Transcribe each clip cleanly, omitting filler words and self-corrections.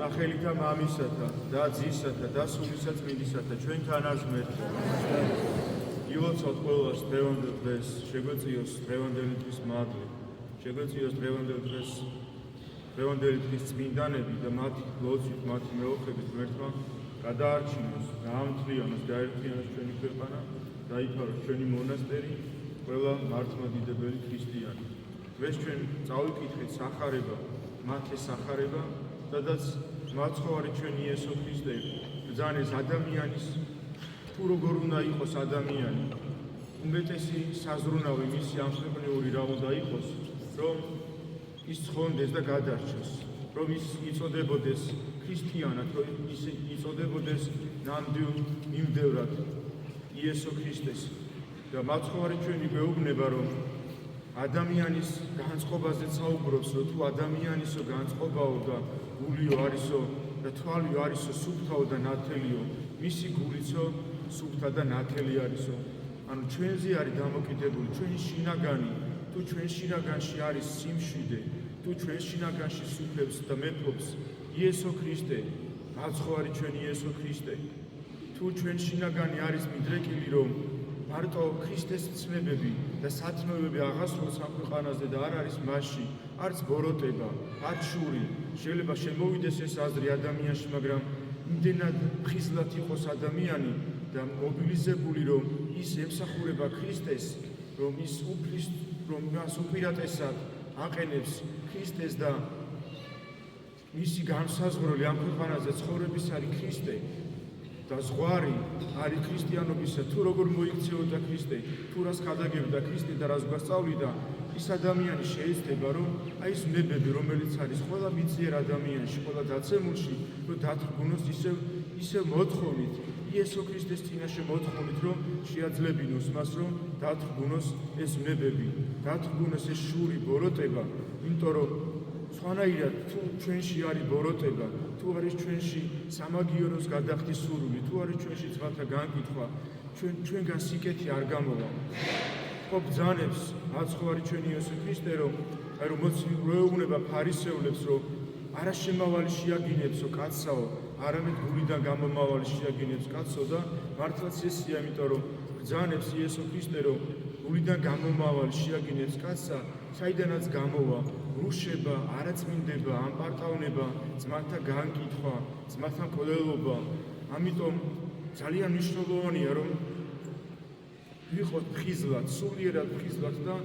სახელითა მამისათა და ძისათა და სულისა წმინდისათა ჩვენთან არის მერტო. ილოცავთ ყველას დღევანდელ დღეს, შეგვეწიოს დღევანდელი დღის მადლი, შეგვეწიოს დღევანდელი დღის წმინდანები და მათი ლოცვით, მათი მეოხებით ღმერთმა გადაარჩინოს, გაამთლიანოს, გაერთიანოს ჩვენი ქვეყანა, დაიფაროს ჩვენი მონასტერი, ყველა მართლმადიდებელი ქრისტიანი. დღეს ჩვენ წავიკითხეთ სახარება, მათე სახარება, სადაც მაცხოვარი ჩვენი იესო ქრისტე ბრძანეს ადამიანის თუ როგორ უნდა იყოს ადამიანი, უმეტესი საზრუნავი მისი ამხნევიური რა უნდა იყოს, რომ ის ცხონდეს და გადარჩეს, რომ ის იწოდებოდეს ქრისტიანად, რომ ის იწოდებოდეს ნამდვილ მიმდევრად იესო ქრისტეს. და მაცხოვარი ჩვენი გვეუბნება, რომ ადამიანის განწყობაზე საუბრობს, რომ თუ ადამიანისო განწყობაო და გულიო არისო და თვალიო არისო სუფთაო და ნათელიო, მისი გულიცო სუფთა და ნათელი არისო. ანუ ჩვენზე არის დამოკიდებული ჩვენი შინაგანი, თუ ჩვენ შინაგანში არის სიმშვიდე, თუ ჩვენ შინაგანში სუფლებს და მეფობს იესო ქრისტე, მაცხოვარი ჩვენი იესო ქრისტე, თუ ჩვენ შინაგანი არის მიდრეკილი, რომ მარტო ქრისტეს ცნებები და სათნოებები აღასრულოს ამ ქვეყანაზე და არ არის მასში არც ბოროტება, არც შური, შეიძლება შემოვიდეს ეს აზრი ადამიანში, მაგრამ იმდენად ხიზლად იყოს ადამიანი და მობილიზებული, რომ ის ემსახურება ქრისტეს, რომ ის მას უპირატესად აყენებს ქრისტეს და მისი განსაზღვრელი ამ ქვეყანაზე ცხოვრების არის ქრისტე და ზღვარი არის ქრისტიანობისა, თუ როგორ მოიქცეოდა ქრისტე, თუ რას გადაგებდა ქრისტე და რას გვასწავლიდა, ის ადამიანი შეიძლება, რომ აი ეს ნებები, რომელიც არის ყველა მიწიერ ადამიანში, ყველა დაცემულში, რომ დათრგუნოს ისევ მოთხოვნით, იესო ქრისტეს წინაშე მოთხოვნით, რომ შეაძლებინოს მას, რომ დათრგუნოს ეს ნებები, დათრგუნოს ეს შური ბოროტება, იმიტომ რომ სხვანაირად თუ ჩვენში არის ბოროტება, თუ არის ჩვენში სამაგიეროს გადახდის სურვილი, თუ არის ჩვენში ძმათა განკითხვა, ჩვენგან სიკეთე არ გამოვა. ხო ბრძანებს მაცხოვარი ჩვენი იესო ქრისტე, რომ მოეუბნება ფარისევლებს, რომ არა შემავალი შეაგინებსო კაცსაო, არამედ გულიდან გამომავალი შეაგინებს კაცსო და მართლაც ესია, იმიტომ რომ ბრძანებს იესო ქრისტე, რომ გულიდან გამომავალი შეაგინებს კაცსა, საიდანაც გამოვა რუშება, არაწმინდება, ამპარტავნება, ძმათა განკითხვა, ძმათა მკვლელობა. ამიტომ ძალიან მნიშვნელოვანია, რომ ვიყოთ ხიზლად, სულიერად ხიზლად და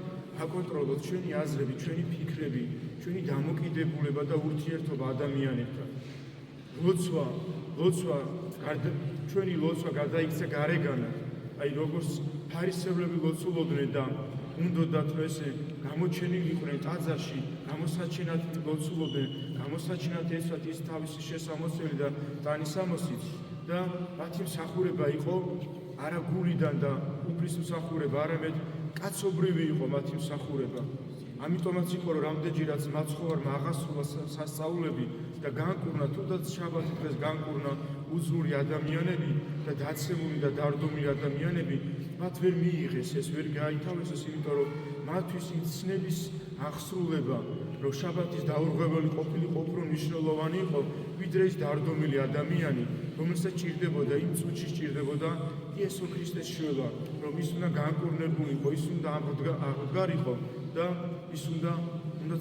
აკონტროლოთ ჩვენი აზრები, ჩვენი ფიქრები, ჩვენი დამოკიდებულება და ურთიერთობა ადამიანებთან. ჩვენი ლოცვა გადაიქცა გარეგანად, აი როგორც ფარისევლები ლოცულობდნენ და უნდათ რომ ესე გამოჩენილიყვნენ ტაძარში, გამოსაჩენად ლოცულობდნენ, გამოსაჩენად ეცვათ ის თავისი შესამოსელი და ტანისამოსით და მათი მსახურება იყო არა გულიდან და უფლის მსახურება, არამედ კაცობრივი იყო მათი მსახურება. ამიტომაც იყო, რომ რამდენჯერაც მაცხოვარმა აღასრულა სასწაულები და განკურნა, თუნდაც შაბათი დღეს განკურნა უძლური ადამიანები და დაცემული და დარდომილი ადამიანები, მათ ვერ მიიღეს ეს, ვერ გაითავისეს, იმიტომ რომ მათთვის ის ცნების აღსრულება, რომ შაბათის დაურღვეველი ყოფილიყო უფრო მნიშვნელოვანი იყო, ვიდრე ის დარდომილი ადამიანი, რომელსაც ჭირდებოდა, იმ წუთში ჭირდებოდა იესო ქრისტეს შველა, რომ ის უნდა განკურნებულიყო, ის უნდა აღდგარიყო და ის უნდა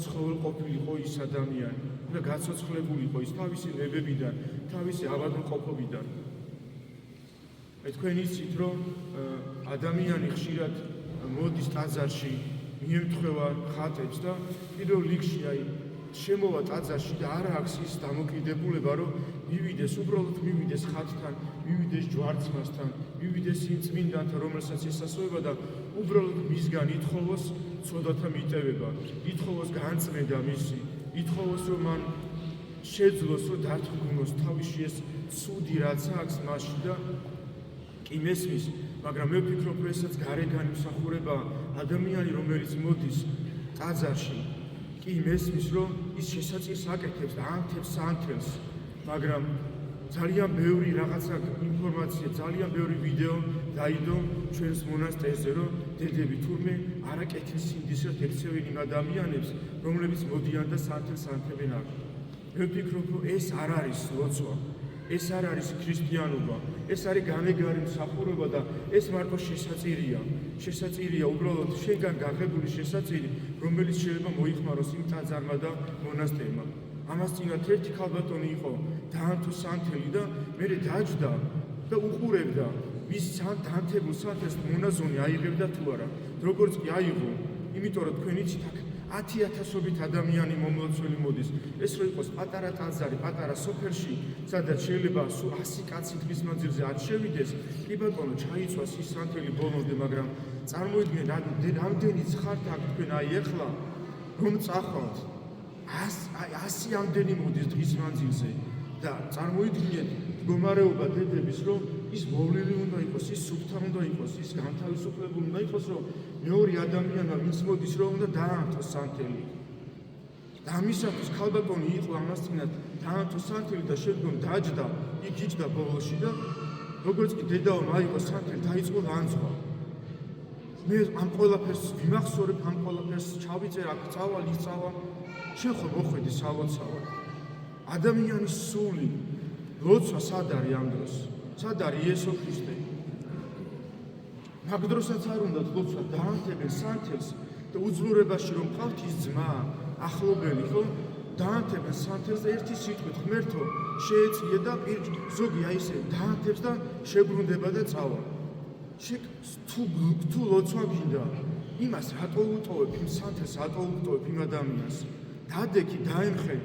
ცხოველ ყოფილიყო ის ადამიანი, უნდა გაცოცხლებულიყო ის თავისი ნებებიდან, თავისი ავადმყოფობიდან. თქვენ იცით, რომ ადამიანი ხშირად მოდის ტაძარში, მიემთხვევა ხატებს და პირველ რიგში შემოვა ტაძარში და არ აქვს ის დამოკიდებულება, რომ მივიდეს, უბრალოდ მივიდეს ხატთან, მივიდეს ჯვარცმასთან, მივიდეს იმ წმინდანთან, რომელსაც ესასწავება და უბრალოდ მისგან ითხოვოს ცოდათა მიტევება, ითხოვოს განწმენდა მისი, ითხოვოს, რომ მან შეძლოს, რომ დათრგუნოს თავისი ეს ცუდი რაც აქვს მასში და კი მესმის, მაგრამ მე ვფიქრობ, რომ ესაც გარეგანი მსახურება ადამიანი, რომელიც მოდის ტაძარში, კი მესმის, რომ ის შესაძლოს აკეთებს და ანთებს სანთელს, მაგრამ ძალიან ბევრი რაღაცა ინფორმაცია, ძალიან ბევრი ვიდეო დაიდო ჩვენს მონასტერზე, რომ დედები თურმე არ აკეთებს სინდისრად ექცევენ იმ ადამიანებს, რომლებიც მოდიან და სანთელს ანთებენ აქ. მე ვფიქრობ, რომ ეს არ არის ლოცვა, ეს არ არის ქრისტიანობა, ეს არის განეგარი მსახურება და ეს მარტო შესაწირია უბრალოდ შენგან გაღებული შესაწირი, რომელიც შეიძლება მოიხმაროს იმ ტაძარმა და მონასტერმა. ამას წინათ ერთი ქალბატონი იყო დაანთო სანთელი და მე დაჯდა და უყურებდა მის დაანთებულ სანთელს მონაზონი აიღებდა თუ არა. როგორც კი აიღო, იმიტომ რომ თქვენ იცით აქ 10,000-ობით ადამიანი მომლოცველი მოდის. ეს რო იყოს პატარა ტაძარი, პატარა სოფელში, სადაც შეიძლება 100 კაცი დღის მანძილზე არ შევიდეს, კი ბატონო, ჩაიწვას ის სანთელი ბოლომდე, მაგრამ წარმოიდგინეთ, რამდენი ხართ აქ თქვენ აი ეხლა რომ წახვალთ 100 ამდენი მოდის დღის მანძილზე და წარმოიდგინეთ მდგომარეობა დედების, რომ ის მოვლილი უნდა იყოს, ის სუფთა უნდა იყოს, ის განთავისუფლებული უნდა იყოს, რომ მეორე ადამიანმა ვინც მოდის, რომ უნდა დაანთოს სანთელი. და ამისათვის ქალბატონი იყო ამას წინათ დაანთოს სანთელი და შემდგომ დაჯდა, იქ იჯდა ბოლოში და როგორც კი დედაომ აიღო სანთელი, დაიწყო ლანძღვა. მე ამ ყველაფერს ვიმახსოვრებ, ამ ყველაფერს ჩავიწერ, აქ წავალ, ის წავალ. შენ ხო მოხვედი სალოცავად. ადამიანის სული ლოცვა სად არის ამ დროს? სად არის იესო ქრისტე? მაგ დროსაც არ უნდათ ლოცვა დაანთებენ სანთელს და უძლურებაში რომ ყავთ ის ძმა, ახლობელი, ხო? დაანთებენ სანთელს და ერთი სიტყვით ღმერთო შეეწიე და ზოგი აი ესე დაანთებს და შებრუნდება და წავა. თუ ლოცვა გინდა, იმას რატო უტოვებ, იმ სანთელს რატო უტოვებ იმ ადამიანს? დადექი, დაემხე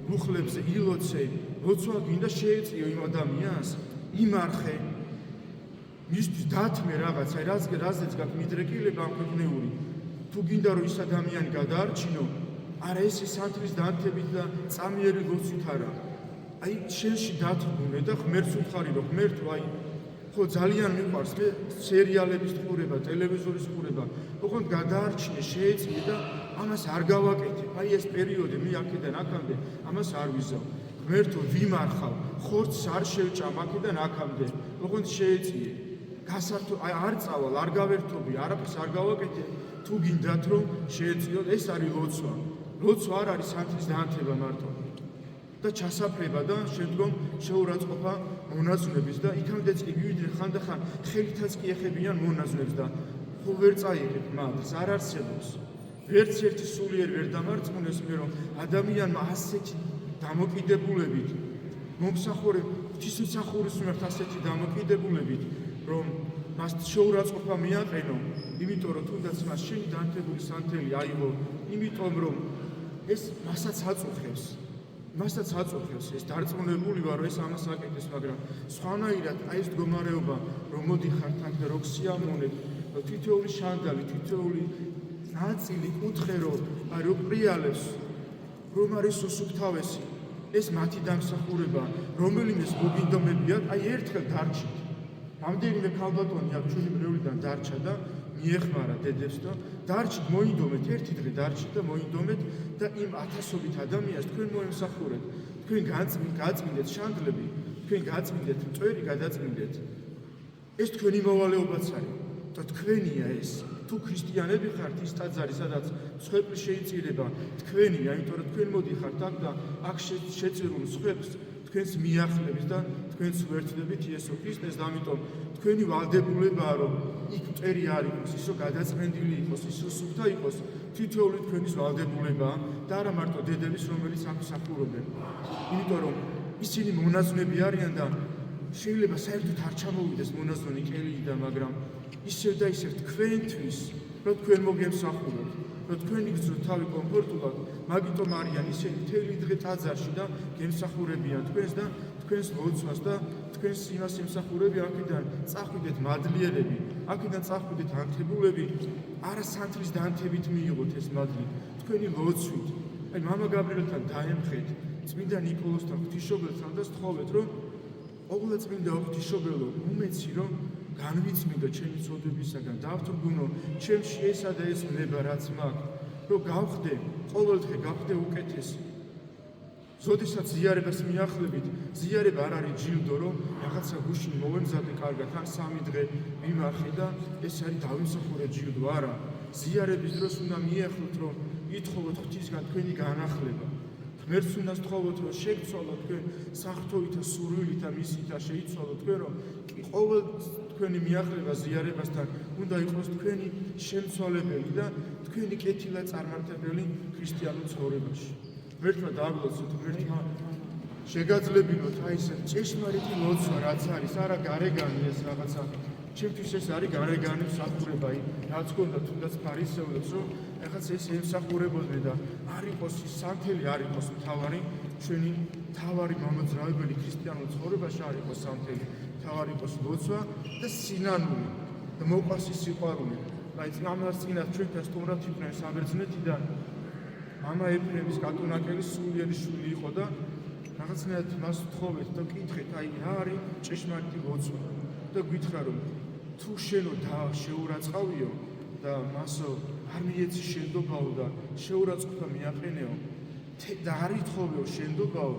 მუხლებზე ილოცე, ლოცვა გინდა შეეწიო იმ ადამიანს, იმარხე, მისთვის დათმე რაღაცა, რაზეც გაქვს მიდრეკილება ამ ქვეყნიური. თუ გინდა რომ ის ადამიანი გადაარჩინო, არა ეს სანთლის დაანთებით და წამიერი ლოცვით არა. აი შენში დათმუნე და ღმერთს უთხარი რომ ღმერთო აი ხო ძალიან მიყვარს მე სერიალების ყურება, ტელევიზორის ყურება, ოღონდ გადაარჩინე, შეეწიე და ამას არ გავაკეთებ. აი ეს პერიოდი მე აქედან აქამდე ამას არ ვიზავ. ღმერთო ვიმარხავ, ხორცს არ შევჭამ აქედან აქამდე, ოღონდ შეეწიე. გასართო არ წავალ, არ გავერთობი, არაფერს არ გავაკეთებ. თუ გინდათ რომ შეეწიოთ, ეს არის ლოცვა. ლოცვა არ არის სანთლის დაანთება მარტო. და ჩასაფრება და შემდგომ შეურაცხყოფა მონაზვნების და იქამდეც კი მივიდნენ ხანდახან ხელითაც კი ეხებიან მონაზვნებს და ხო ვერ წაიღებ მათ, არ არსებობს. ვერც ერთი სულიერ ვერ დამარწმუნეს მე რომ ადამიანმა ასეთი დამოკიდებულებით მომსახურებ ღვთისმსახურის მიმართ ასეთი დამოკიდებულებით რომ მას შეურაცხყოფა მიაყენო, იმიტომ რომ თუნდაც მას შენი დაანთებული სანთელი აიღო, იმიტომ რომ ეს მასაც აწუხებს, ეს დარწმუნებული ვარ, რომ ეს ამას აკეთებს, მაგრამ სხვანაირად აი ეს მდგომარეობა, რომ მოდიხართ აქ და რო გსიამოვნებ, თითოეული შანდალი, თითოეული ნაწილი კუთხერო, აი რო პრიალებს, რომ არის უსუფთავესი, ეს მათი დამსახურება, რომელიმეს მოგინდომებიათ, აი ერთხელ დარჩით. რამდენიმე ქალბატონი აქ ჩვენი მრევლიდან დარჩა და მიეხმარა დედებს და დარჩით, მოინდომეთ, ერთი დღე დარჩით და მოინდომეთ და იმ 1000-ობით ადამიანს თქვენ მოემსახურეთ, თქვენ გაწმინდეთ შანდლები, თქვენ გაწმინდეთ მტვერი, გადაწმინდეთ. ეს თქვენი მოვალეობაც არის და თქვენია ეს. თუ ქრისტიანები ხართ, ის ტაძარი, სადაც სხვეპლი შეიწირება, თქვენია, იმიტომ რომ თქვენ მოდიხართ აქ და აქ შეწირულ სხვეპლს თქვენს მიახლებს და თქვენს უერთდებით იესო ქრისტეს და ამიტომ თქვენი ვალდებულებაა რომ იქ მტერი არ იყოს, ისო გადაწმენდილი იყოს, ისო სუფთა იყოს, თითოეული თქვენის ვალდებულებაა და არა მარტო დედების, რომელიც აქ მსახურობენ. იმიტომ რომ ისინი მონაზვნები არიან და შეიძლება საერთოდ არ ჩამოვიდეს მონაზვნი კელიდან, მაგრამ ისევ და ისევ თქვენთვის, რომ თქვენ მოგემსახუროთ, რომ თქვენი გრძნოთ თავი კომფორტულად, მაგიტომ არიან ისინი მთელი დღე ტაძარში და გემსახურებიან თქვენს და თქვენს ლოცვას და თქვენს იმას ემსახურებიან, აქედან წახვიდეთ მადლიერები, აქედან წახვიდეთ ანთებულები, არა სანთლის დაანთებით მიიღოთ ეს მადლი, თქვენი ლოცვით. აი მამა გაბრიელთან დაემხეთ, წმინდა ნიკოლოსთან ღვთისმშობელთან და სთხოვეთ, რომ ყოვლადწმინდა ღვთისმშობელო, უმეცი რომ განვიწმინდო ჩემი წოდებისაგან, დავთრგუნო ჩემში ესა და ეს ნება რაც მაქვს, რომ გავხდე, ყოველდღე გავხდე უკეთესი. ზოდესაც ზიარებას მიახლებით, ზიარება არ არის ჯილდო, რომ რაღაცა გუშინ მოვემზადე კარგად, ან 3 დღე მიმარხე და ეს არის დავიმსახურე ჯილდო, არა. ზიარების დროს უნდა მიახლოთ, რომ ითხოვოთ ღვთისგან თქვენი განახლება. ღმერთს უნდა ვთხოვოთ, რომ შეგვცვალოთ თქვენ საფრთხოითა სურვილით და მისით და შეიცვალოთ თქვენ, რომ ყოველ თქვენი მიახლება ზიარებასთან უნდა იყოს თქვენი შემცვალებელი და თქვენი კეთილა წარმართებელი ქრისტიანულ ცხოვრებაში. ღმერთმა დააგვლოცოთ, ღმერთმა შეგაძლებინოთ აი ეს ჭეშმარიტი ლოცვა რაც არის, არა გარეგანი ეს რაღაცა. ჩემთვის ეს არის გარეგანი მსახურება, რაც გქონდა თუნდაც ფარისევლებს, რომ ეხლა ეს ემსახურებოდნენ და არ იყოს ის სამთელი, არ იყოს მთავარი, ჩვენი მთავარი მამოძრავებელი ქრისტიანულ ცხოვრებაში არ იყოს სამთელი, მთავარი იყოს ლოცვა და სინანული და მოყვას ის სიყვარული. აი წინამარს წინათ ჩვენთან სტუმრად იყვნენ საბერძნეთიდან მამა ეფრემის კატუნაკელის სულიერი შვილი იყო და რაღაცნაირად მას ვთხოვეთ და ვკითხეთ, აი რა არის ჭეშმარიტი ლოცვა და გითხრა რომ თუ შენო და შეურაცხავიო და მასო არ მიეცი შენდობაო და შეურაცხყოფა მიაყენეო და არ ითხოვეო შენდობაო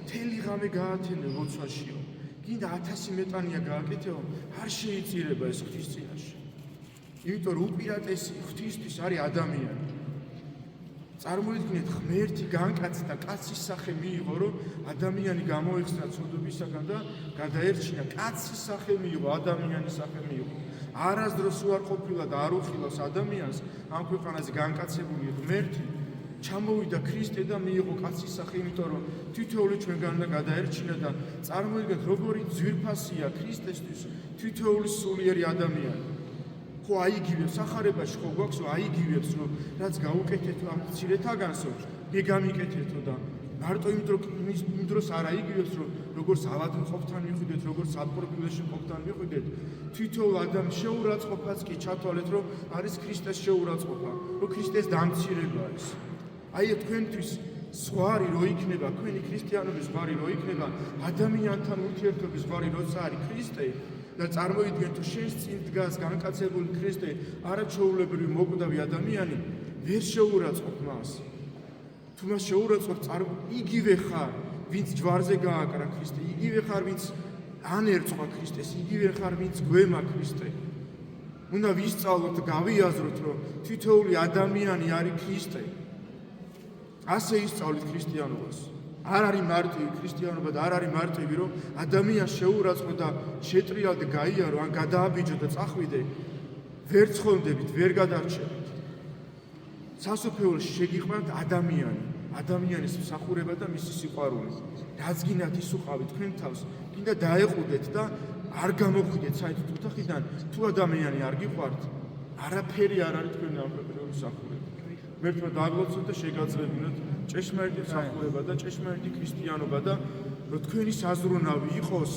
მთელი ღამე გაათენე ლოცვაშიო გინდა 1000 მეტანია გააკეთეო არ შეიწირება ეს ღვთის წინაშე იმიტომ რომ უპირატესი ღვთისთვის არის ადამიანი წარმოიდგინეთ ღმერთი განკაცდა კაცის სახე მიიღო რომ ადამიანი გამოეხსნა ცოდვებისაგან და გადაერჩინა კაცის სახე მიიღო ადამიანის სახე მიიღო არასდროს უარ ყოფილა და არ უხილავს ადამიანს ამ ქვეყანაზე განკაცებული ღმერთი ჩამოვიდა ქრისტე და მიიღო კაცის სახე იმიტომ რომ თითოეული ჩვენგან და გადაერჩინა და წარმოიდგინეთ როგორი ძვირფასია ქრისტესთვის თითოეული სულიერი ადამიანი ხო აიგივებს სახარებაში ხო გვაქვს რომ აიგივებს რომ რაც გაუკეთეთ ამ მცირეთაგანსო მეგამიკეთეთო და მარტო იმ დროს არ აიგივებს რომ როგორც ავადმყოფთან მიხვიდეთ როგორც საპროფილში მყოფთან მიხვიდეთ თითოეულ ადამიანს შეურაცხყოფაც კი ჩათვალეთ რომ არის ქრისტეს შეურაცხყოფა რომ ქრისტეს დამცირება არის აი თქვენთვის ზღვარი რო იქნება თქვენი ქრისტიანობის ზღვარი რო იქნება ადამიანთან ურთიერთობის ზღვარი როცა არის ქრისტე და წარმოიდგინეთ თუ შენს წინ დგას განკაცებული ქრისტე არაჩვეულებრივი მოკვდავი ადამიანი ვერ შეურაცხყოფ მას თუ მას შეურაცხყოფ იგივე ხარ ვინც ჯვარზე გააკრა ქრისტე იგივე ხარ ვინც ანერწყვა ქრისტეს იგივე ხარ ვინც გვემა ქრისტე უნდა ვისწავლოთ გავიაზროთ რომ თითოეული ადამიანი არის ქრისტე ასე ისწავლით ქრისტიანობას არ არის მარტივი ქრისტიანობა და არ არის მარტივი რომ ადამიანს შეურაცხო და შეტრიალდე გაიარო ან გადააბიჯო და წახვიდე ვერ ცხონდებით ვერ გადარჩებით სასופეულში შეგიყვანთ ადამიანის მსახურება და მისი სიყვარული რაც გინდათ ის უყავით თქვენ თავს გინდა დაეყუდეთ და არ გამოხვიდეთ საერთოდ ოთახიდან თუ ადამიანი არ გიყვართ არაფერი არ არის თქვენი ამფროპერული მსახურება ღმერთმა დააგვლოცოთ და შეგაძლებინოთ ჭეშმარიტი მსახურება და ჭეშმარიტი ქრისტიანობა და რომ თქვენი საზრუნავი იყოს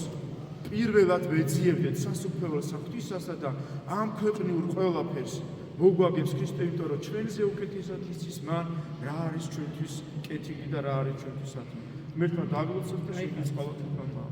პირველად ვეძიებდეთ სასופველოს ღვთისასა და ამ ქვეყნიურ ყველაფერს მოგვაგებს ქრისტე იმიტომ რომ ჩვენზე უკეთესად იცის მან რა არის ჩვენთვის კეთილი და რა არის ჩვენთვის ათმო ღმერთმა დააგვლოცოთ და შეგიწყალოთ უკანა